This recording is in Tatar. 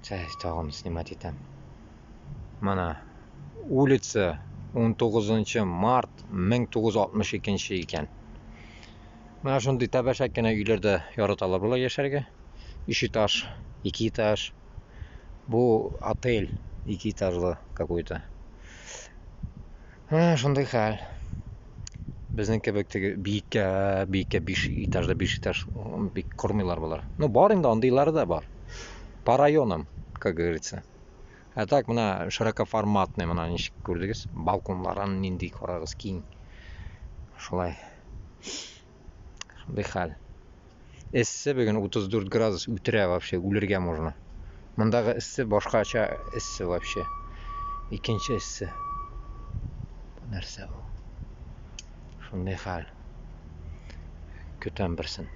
Сейчас tog'im snimat etam. Mana улица 19-mart 1962 ekan. Mana shunday tabashakkina uylarda yoritalar bular yasharga. 3 этаж, 2 этаж. Bu otel 2 этажli какой-то. Ha, shunday hal. Bizniki biyikka 5 эtajda 5 этаж qurmaylar bular. Ну, bor endi ondaylarida bor. По районам, как говорится. А так mana широкоформатный mana nechik ko'rdingiz? Balkonlari nindek qarag'iz keng. Shulay. Shunday hal. Issi bugun 34 gradus o'tira вообще o'lirga можно. Bundaqa issi boshqacha issi вообще. Ikkinchi issi. Bu narsa u. Shunday hal. Ko'tan birsin.